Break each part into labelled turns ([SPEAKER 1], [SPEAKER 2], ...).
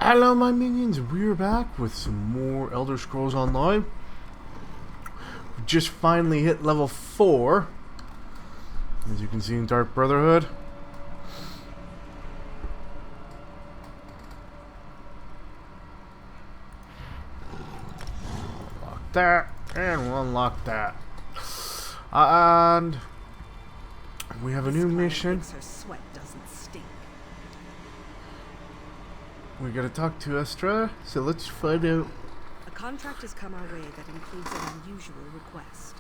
[SPEAKER 1] Hello my minions, we're back with some more Elder Scrolls Online. We just finally hit level 4, as you can see in Dark Brotherhood. Unlock that, and we'll unlock that. And we have a new mission.
[SPEAKER 2] Her sweat doesn't stink.
[SPEAKER 1] We gotta talk to Astra, so let's find out.
[SPEAKER 2] A contract has come our way that includes an unusual request.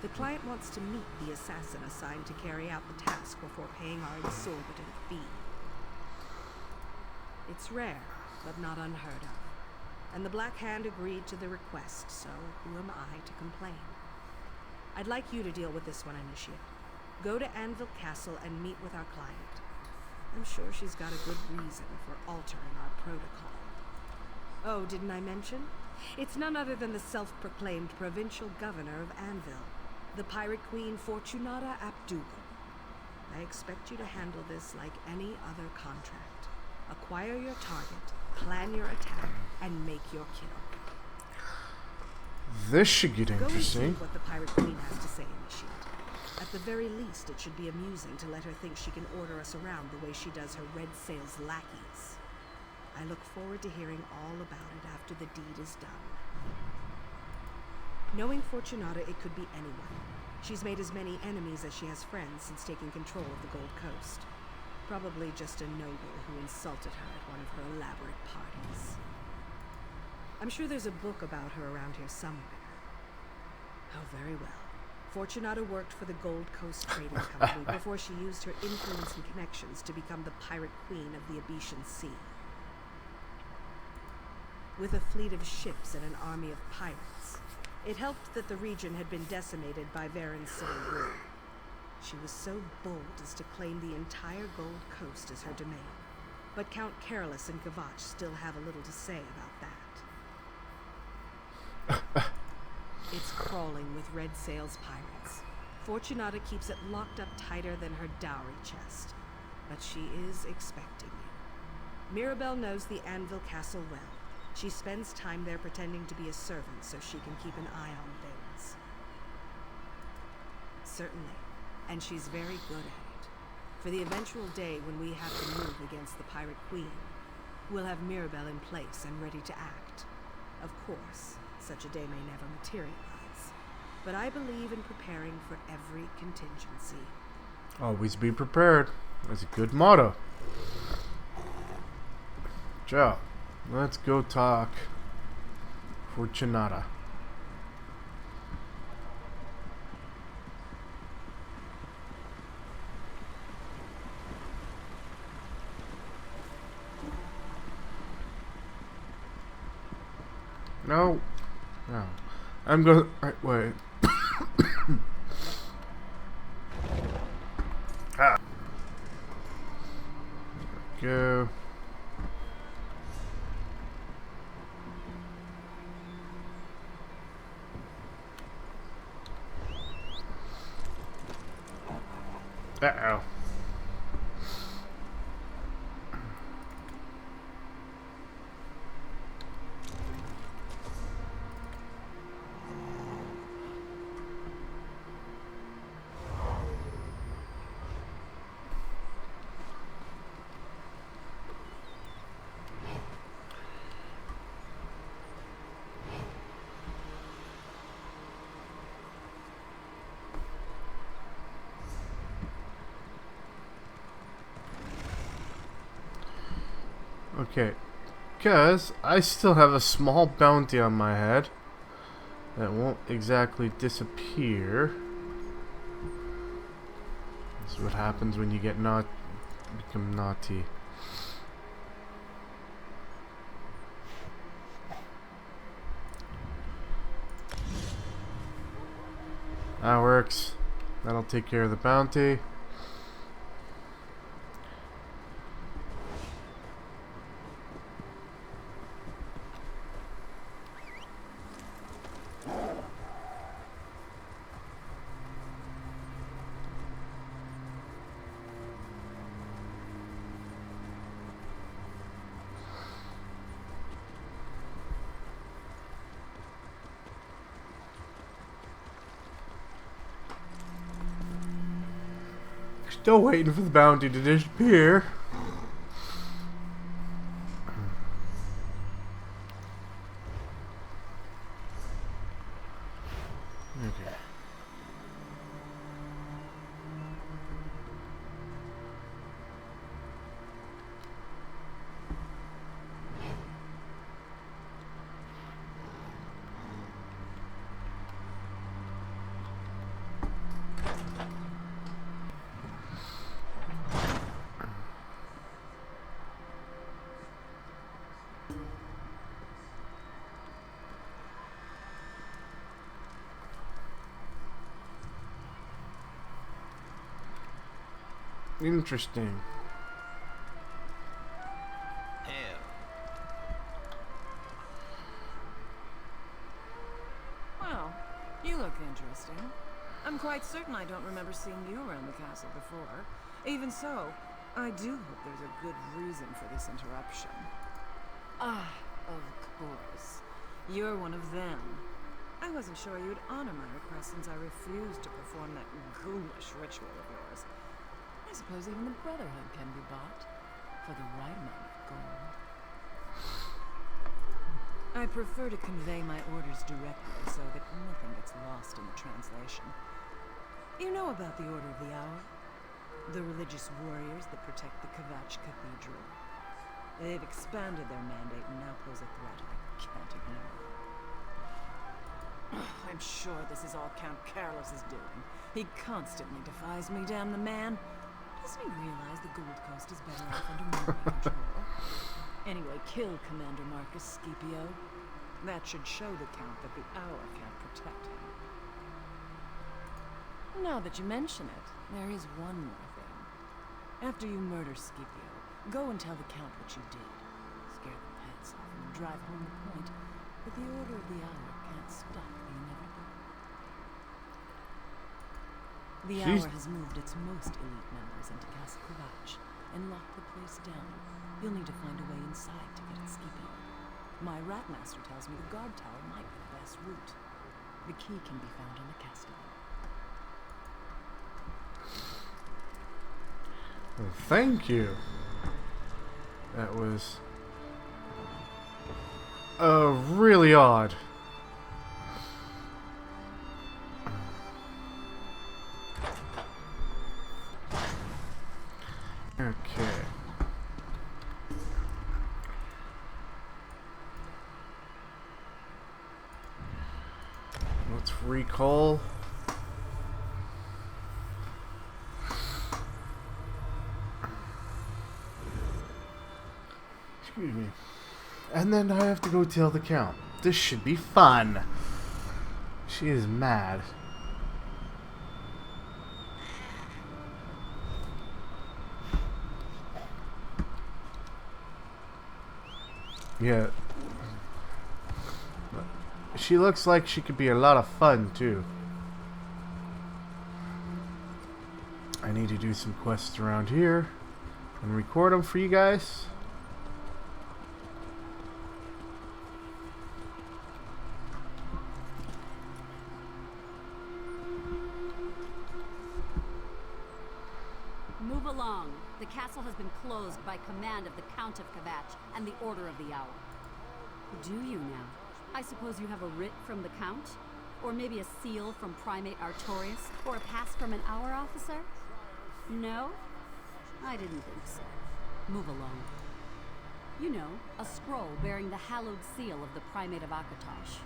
[SPEAKER 2] The client wants to meet the assassin assigned to carry out the task before paying our exorbitant fee. It's rare, but not unheard of. And the Black Hand agreed to the request, so who am I to complain? I'd like you to deal with this one, Initiate. Go to Anvil Castle and meet with our client. I'm sure she's got a good reason for altering our protocol. Oh, didn't I mention? It's none other than the self-proclaimed provincial governor of Anvil, the pirate queen Fortunata Abdugal. I expect you to handle this like any other contract. Acquire your target, plan your attack, and make your kill.
[SPEAKER 1] This should get
[SPEAKER 2] Go and
[SPEAKER 1] interesting.
[SPEAKER 2] see what the pirate queen has to say, Initiate. At the very least, it should be amusing to let her think she can order us around the way she does her Red Sail's lackeys. I look forward to hearing all about it after the deed is done. Knowing Fortunata, it could be anyone. She's made as many enemies as she has friends since taking control of the Gold Coast. Probably just a noble who insulted her at one of her elaborate parties. I'm sure there's a book about her around here somewhere. Oh, very well. Fortunata worked for the Gold Coast Trading Company before she used her influence and connections to become the pirate queen of the Abetian Sea. With a fleet of ships and an army of pirates, it helped that the region had been decimated by Varen's civil war. She was so bold as to claim the entire Gold Coast as her domain, but Count Carolus and Gavach still have a little to say about that. It's crawling with Red Sail's pirates. Fortunata keeps it locked up tighter than her dowry chest, but she is expecting you. Mirabelle knows the Anvil Castle well. She spends time there pretending to be a servant so she can keep an eye on things. Certainly, and she's very good at it. For the eventual day when we have to move against the Pirate Queen, we'll have Mirabelle in place and ready to act. Of course, such a day may never materialize, but I believe in preparing for every contingency.
[SPEAKER 1] Always be prepared. That's a good motto. Joe, let's go talk Fortunata. No. No. I'm going. Right, wait. Ah. There we go. Uh-oh. Okay, because I still have a small bounty on my head that won't exactly disappear. This is what happens when you get become naughty. That works. That'll take care of the bounty. Still waiting for the bounty to disappear. Okay. Interesting.
[SPEAKER 3] Well, you look interesting. I'm quite certain I don't remember seeing you around the castle before. Even so, I do hope there's a good reason for this interruption. Ah, of course. You're one of them. I wasn't sure you'd honor my request since I refused to perform that ghoulish ritual of yours. I suppose even the Brotherhood can be bought for the right amount of gold. I prefer to convey my orders directly so that nothing gets lost in the translation. You know about the Order of the Hour? The religious warriors that protect the Kvatch Cathedral. They've expanded their mandate and now pose a threat I can't ignore. I'm sure this is all Count Careless's doing. He constantly defies me, damn the man. Doesn't he realize the Gold Coast is better off under my control? Anyway, kill Commander Marcus Scipio. That should show the Count that the Hour can't protect him. Now that you mention it, there is one more thing. After you murder Scipio, go and tell the Count what you did. Scare the pants off him and drive home the point that the Order of the Hour can't stop the inevitable. The Hour has moved its most elite members into Castle Kvatch and locked the place down. You'll need to find a way inside to get at Scipio. My Ratmaster tells me the guard tower might be the best route. The key can be found on the castle.
[SPEAKER 1] Well, thank you. That was really odd. Okay. Let's recall. Excuse me. And then I have to go tell the Count. This should be fun. She is mad. Yeah. She looks like she could be a lot of fun, too. I need to do some quests around here and record them for you guys.
[SPEAKER 4] Move along. The castle has been closed by command of the Count of Kvatch and the Order of the Hour. Do you now? I suppose you have a writ from the Count? Or maybe a seal from Primate Artorius? Or a pass from an Hour officer? No? I didn't think so. Move along. You know, a scroll bearing the hallowed seal of the Primate of Akatosh.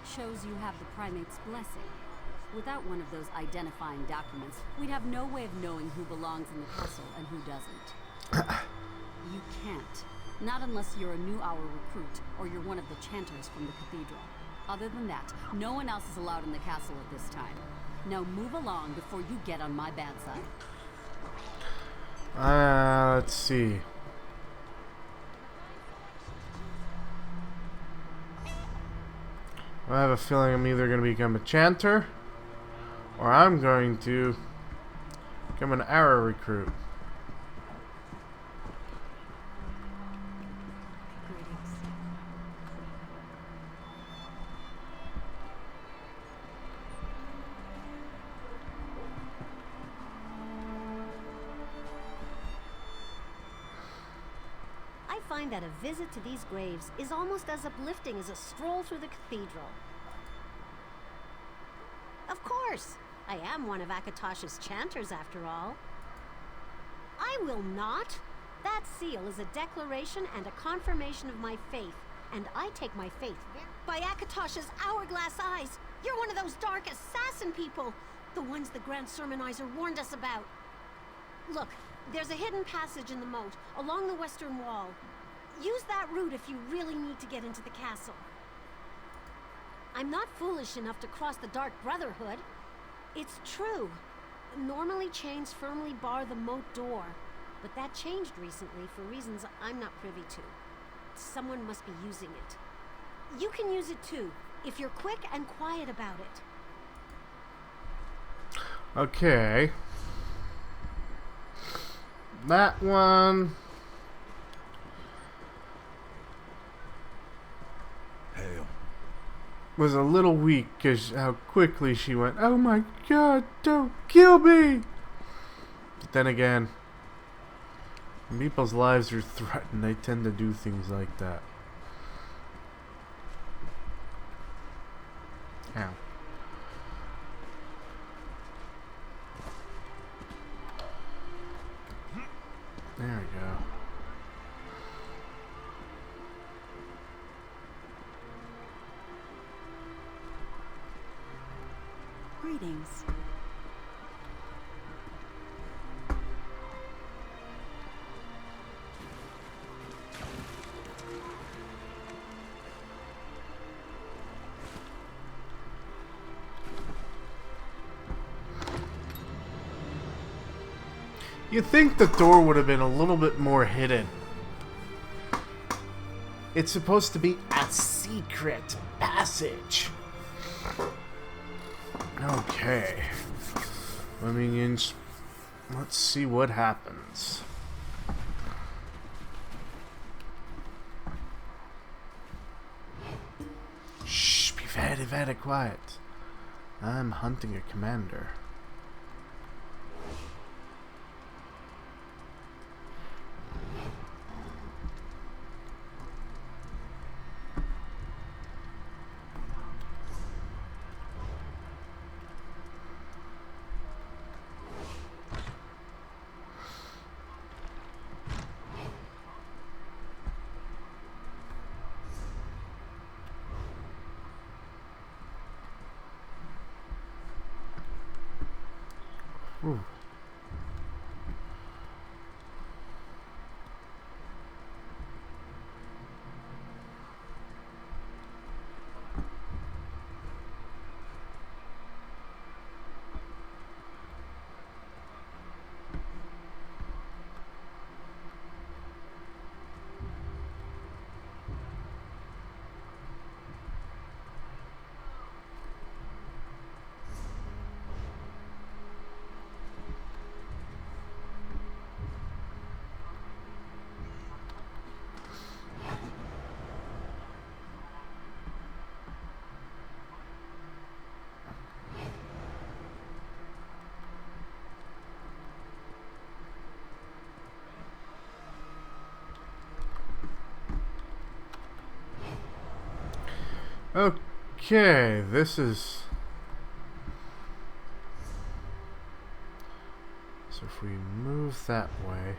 [SPEAKER 4] Shows you have the Primate's blessing. Without one of those identifying documents, we'd have no way of knowing who belongs in the castle and who doesn't. You can't. Not unless you're a new Hour recruit, or you're one of the chanters from the cathedral. Other than that, no one else is allowed in the castle at this time. Now move along before you get on my bad side.
[SPEAKER 1] Let's see. I have a feeling I'm either going to become a chanter, or I'm going to become an Hour recruit.
[SPEAKER 5] find that a visit to these graves is almost as uplifting as a stroll through the cathedral. Of course, I am one of Akatosh's chanters after all. I will not. That seal is a declaration and a confirmation of my faith, and I take my faith by Akatosh's hourglass eyes. You're one of those dark assassin people, the ones the Grand Sermonizer warned us about. Look, there's a hidden passage in the moat, along the western wall. Use that route if you really need to get into the castle. I'm not foolish enough to cross the Dark Brotherhood. It's true. Normally chains firmly bar the moat door, but that changed recently for reasons I'm not privy to. Someone must be using it. You can use it too, if you're quick and quiet about it.
[SPEAKER 1] Okay. That one.
[SPEAKER 6] Hail.
[SPEAKER 1] Was a little weak because how quickly she went, oh my god, don't kill me! But then again, when people's lives are threatened, they tend to do things like that. Ow. There we go.
[SPEAKER 4] Greetings.
[SPEAKER 1] You'd think the door would have been a little bit more hidden. It's supposed to be a secret passage. Okay. Minions, let's see what happens. Shh, be very, very quiet. I'm hunting a commander. Ooh. Okay, this is... So if we move that way...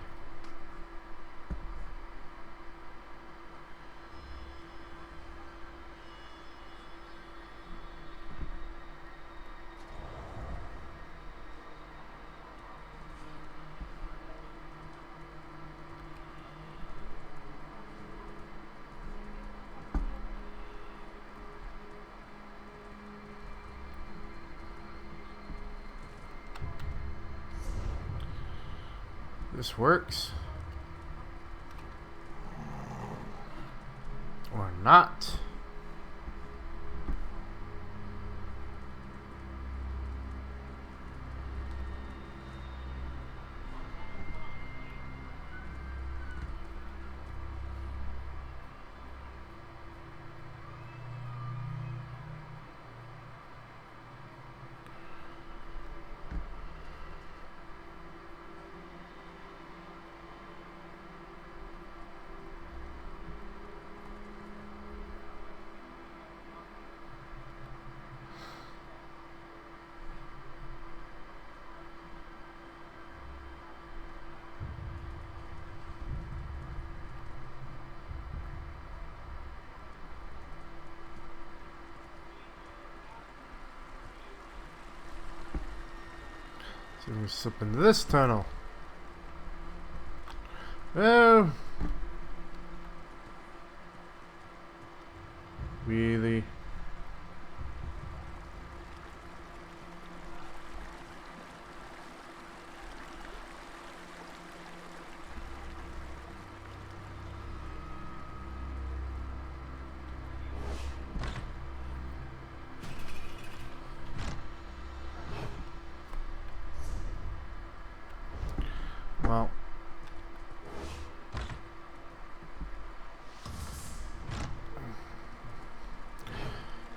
[SPEAKER 1] This works. Or not. So we slip into this tunnel. Oh. Really? Well.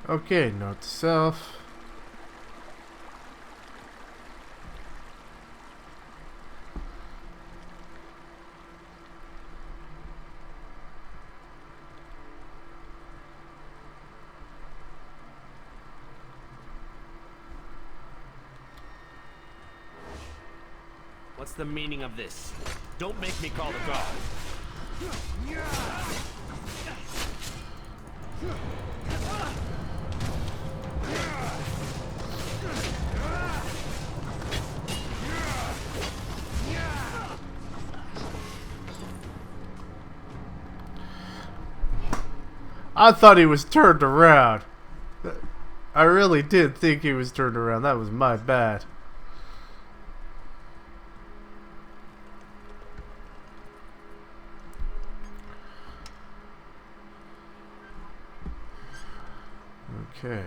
[SPEAKER 1] Okay, note to self.
[SPEAKER 6] What's the meaning of this? Don't make me call the guard.
[SPEAKER 1] I thought he was turned around. I really did think he was turned around. That was my bad. Okay.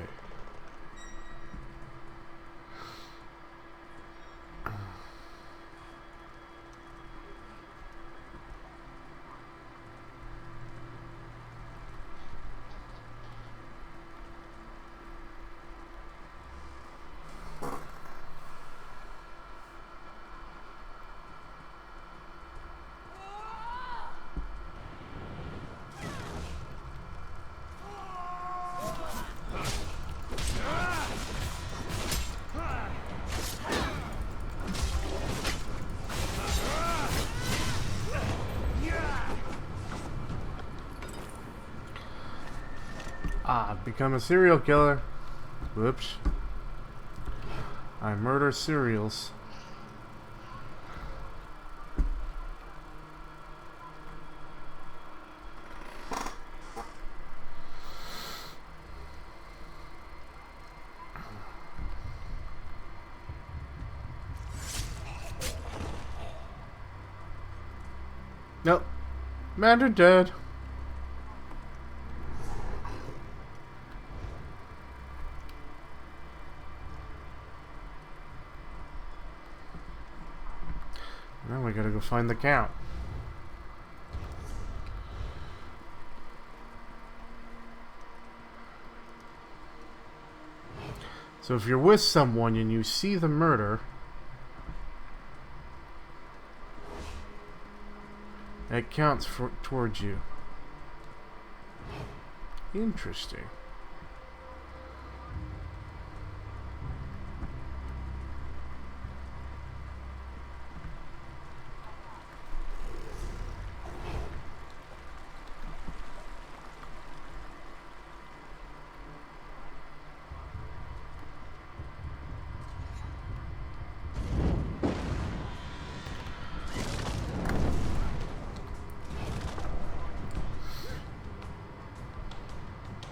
[SPEAKER 1] I've become a serial killer. Whoops. I murder serials. Nope. Man are dead. Now we gotta go find the count. So if you're with someone and you see the murder, it counts towards you. Interesting.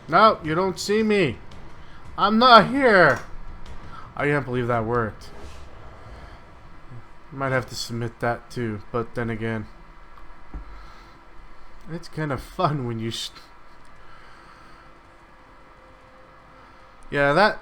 [SPEAKER 1] No, you don't see me. I'm not here. I can't believe that worked. Might have to submit that too, but then again, it's kind of fun when you yeah, that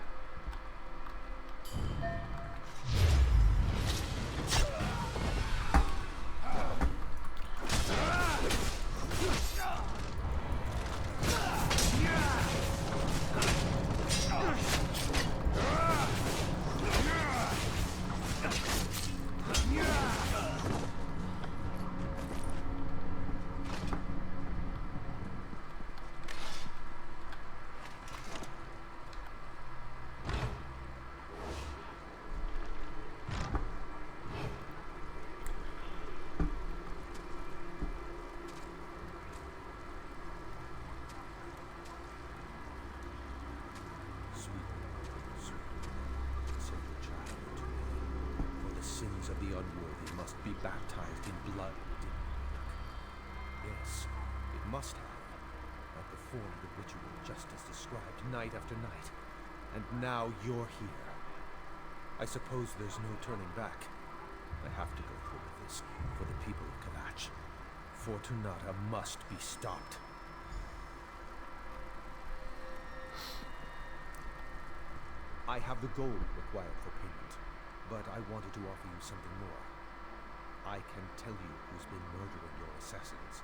[SPEAKER 7] unworthy must be baptized in blood. Yes, it must have. And performed the ritual just as described night after night. And now you're here. I suppose there's no turning back. I have to go through with this for the people of Kavach. Fortunata must be stopped. I have the gold required for payment, but I wanted to offer you something more. I can tell you who's been murdering your assassins.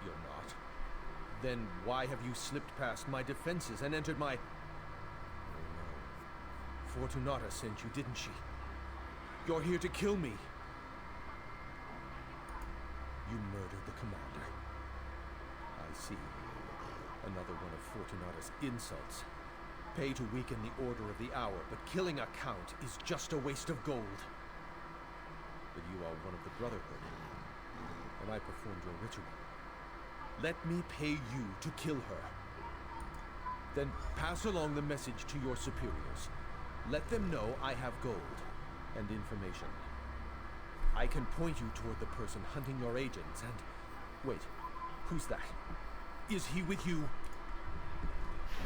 [SPEAKER 7] You're not. Then why have you slipped past my defenses and entered my... Oh no. Fortunata sent you, didn't she? You're here to kill me. You murdered the commander. I see. Another one of Fortunata's insults. Pay to weaken the Order of the Hour, but killing a count is just a waste of gold. But you are one of the Brotherhood, and I performed your ritual. Let me pay you to kill her. Then pass along the message to your superiors. Let them know I have gold and information. I can point you toward the person hunting your agents and... Wait, who's that? Is he with you?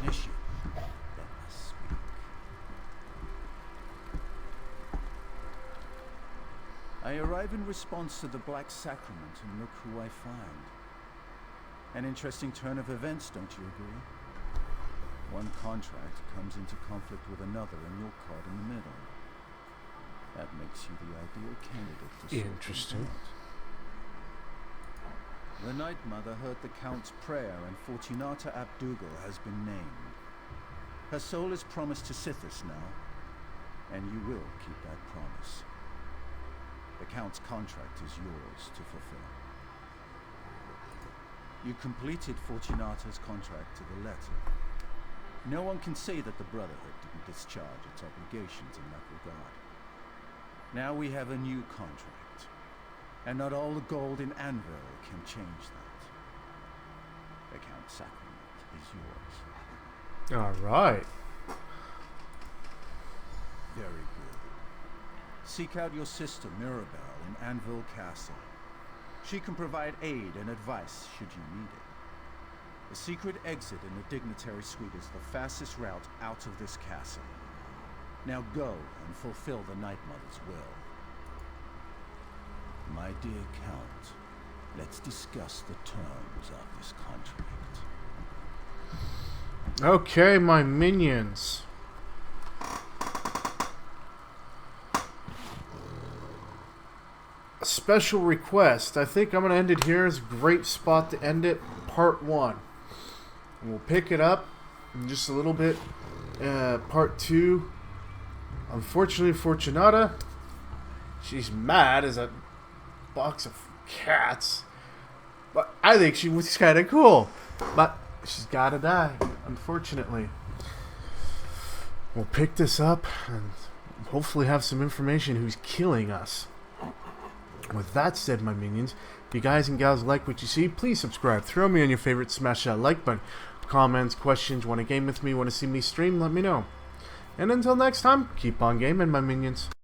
[SPEAKER 7] Initiate. Let us speak.
[SPEAKER 8] I arrive in response to the Black Sacrament, and look who I find. An interesting turn of events, don't you agree? One contract comes into conflict with another, and you're caught in the middle. That makes you the ideal candidate to sort
[SPEAKER 1] Interesting.
[SPEAKER 8] things out. The Night Mother heard the Count's prayer, and Fortunata Abdugal has been named. Her soul is promised to Sithis now, and you will keep that promise. The Count's contract is yours to fulfill. You completed Fortunata's contract to the letter. No one can say that the Brotherhood didn't discharge its obligations in that regard. Now we have a new contract, and not all the gold in Anvil can change that. The Count's sacrament is yours.
[SPEAKER 1] Alright.
[SPEAKER 8] Very good. Seek out your sister Mirabelle in Anvil Castle. She can provide aid and advice should you need it. The secret exit in the Dignitary Suite is the fastest route out of this castle. Now go and fulfill the Night Mother's will. My dear Count, let's discuss the terms of this contract.
[SPEAKER 1] Okay, my minions. A special request. I think I'm going to end it here. It's a great spot to end it. Part 1. And we'll pick it up in just a little bit. Part 2. Unfortunately, Fortunata, she's mad as a box of cats. But I think she was kind of cool. But she's got to die, unfortunately. We'll pick this up and hopefully have some information who's killing us. With that said, my minions, if you guys and gals like what you see, please subscribe. Throw me on your favorite, smash that like button. Comments, questions, want to game with me, want to see me stream, let me know. And until next time, keep on gaming, my minions.